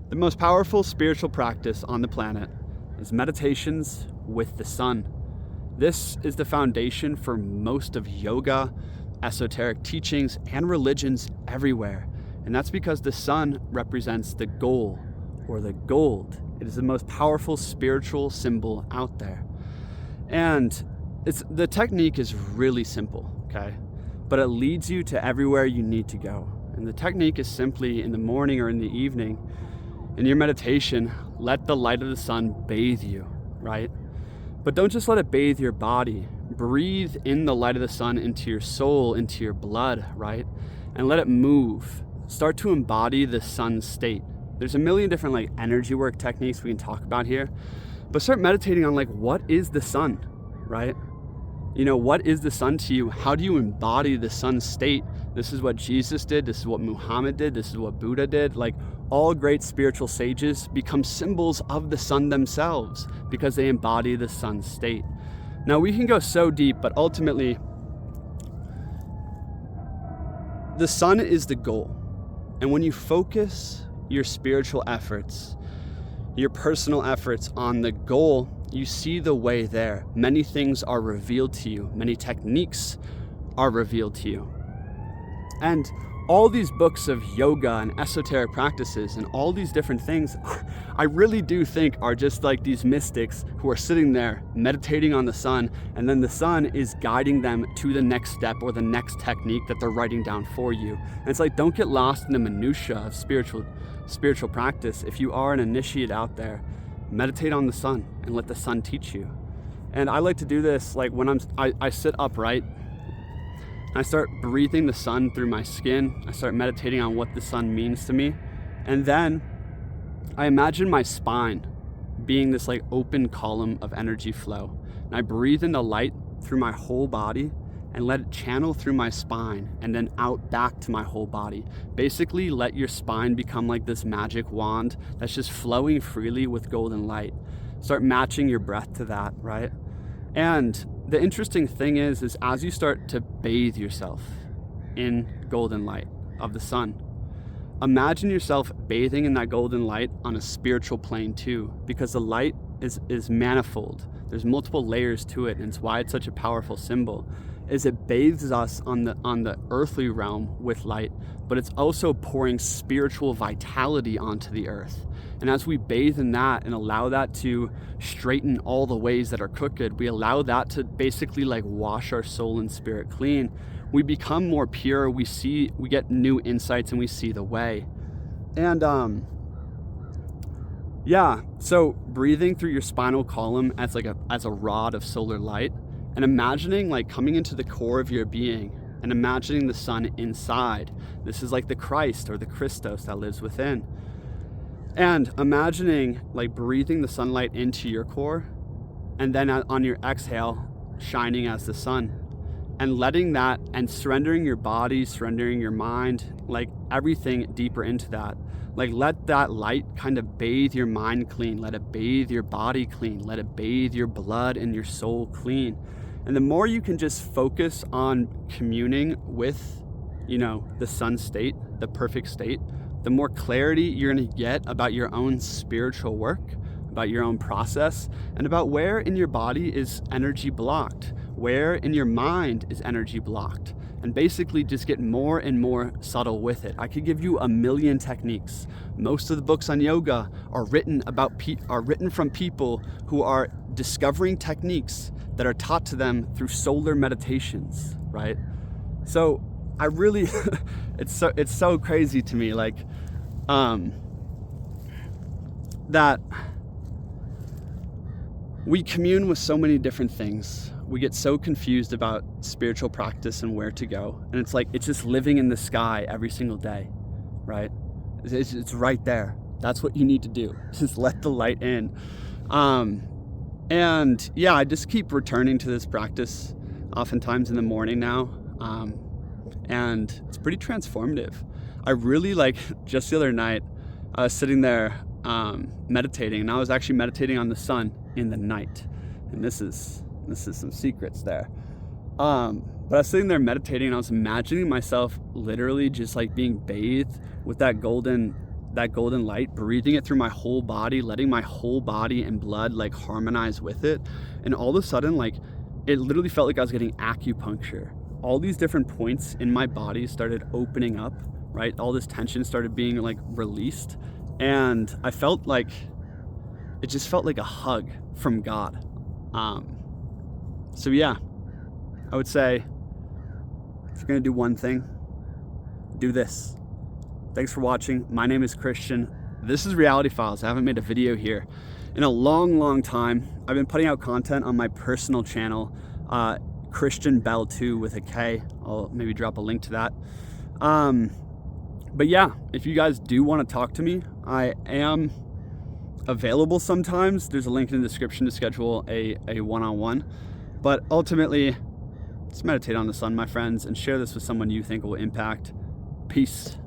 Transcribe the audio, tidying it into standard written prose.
The most powerful spiritual practice on the planet is meditations with the sun. This is the foundation for most of yoga, esoteric teachings, and religions everywhere. And that's because the sun represents the goal or the gold. It is the most powerful spiritual symbol out there. And the technique is really simple, okay? But it leads you to everywhere you need to go. And the technique is simply in the morning or in the evening, in your meditation, let the light of the sun bathe you, right? But don't just let it bathe your body. Breathe in the light of the sun into your soul, into your blood, right? And let it move. Start to embody the sun state. There's a million different energy work techniques we can talk about here, but start meditating on what is the sun, right? What is the sun to you? How do you embody the sun state? This is what Jesus did. This is what Muhammad did. This is what Buddha did. All great spiritual sages become symbols of the sun themselves because they embody the sun state. Now we can go so deep, but ultimately the sun is the goal. And when you focus your spiritual efforts, your personal efforts on the goal, you see the way there. Many things are revealed to you. Many techniques are revealed to you. And all these books of yoga and esoteric practices and all these different things, I really do think are just these mystics who are sitting there meditating on the sun, and then the sun is guiding them to the next step or the next technique that they're writing down for you. And it's don't get lost in the minutia of spiritual practice. If you are an initiate out there, meditate on the sun and let the sun teach you. And I like to do this when I sit upright. I start breathing the sun through my skin. I start meditating on what the sun means to me. And then I imagine my spine being this open column of energy flow. And I breathe in the light through my whole body and let it channel through my spine and then out back to my whole body. Basically, let your spine become this magic wand that's just flowing freely with golden light. Start matching your breath to that, right? And the interesting thing is as you start to bathe yourself in golden light of the sun, imagine yourself bathing in that golden light on a spiritual plane too, because the light is manifold. There's multiple layers to it, and it's why it's such a powerful symbol. Is it bathes us on the earthly realm with light, but it's also pouring spiritual vitality onto the earth. And as we bathe in that and allow that to straighten all the ways that are crooked, we allow that to basically wash our soul and spirit clean. We become more pure. We get new insights, and we see the way. And so breathing through your spinal column as a rod of solar light, and imagining coming into the core of your being and imagining the sun inside. This is the Christ or the Christos that lives within. And imagining breathing the sunlight into your core, and then on your exhale, shining as the sun, and letting that and surrendering your body, surrendering your mind, everything deeper into that. Let that light kind of bathe your mind clean. Let it bathe your body clean. Let it bathe your blood and your soul clean. And the more you can just focus on communing with, the sun state, the perfect state, the more clarity you're going to get about your own spiritual work, about your own process, and about where in your body is energy blocked, where in your mind is energy blocked, and basically just get more and more subtle with it. I could give you a million techniques. Most of the books on yoga are written from people who are discovering techniques that are taught to them through solar meditations, right? So I really, it's so crazy to me, that we commune with so many different things. We get so confused about spiritual practice and where to go. And it's just living in the sky every single day, right? It's right there. That's what you need to do. Just let the light in. And yeah, I just keep returning to this practice oftentimes in the morning now. And it's pretty transformative. I really just the other night, I was sitting there meditating, and I was actually meditating on the sun in the night. And this is some secrets there. But I was sitting there meditating, and I was imagining myself literally just being bathed with that golden that golden light, breathing it through my whole body, letting my whole body and blood like harmonize with it. And all of a sudden, like, it literally felt like I was getting acupuncture. All these different points in my body started opening up, right? All this tension started being like released. And I felt like, it just felt like a hug from God. So yeah, I would say, if you're gonna do one thing, do this. Thanks for watching. My name is Christian. This is Reality Files. I haven't made a video here in a long time. I've been putting out content on my personal channel, Christian Bell 2 with a K. I'll maybe drop a link to that. But yeah, if you guys do want to talk to me, I am available sometimes. There's a link in the description to schedule a one-on-one. But ultimately, just meditate on the sun, my friends, and share this with someone you think will impact. Peace.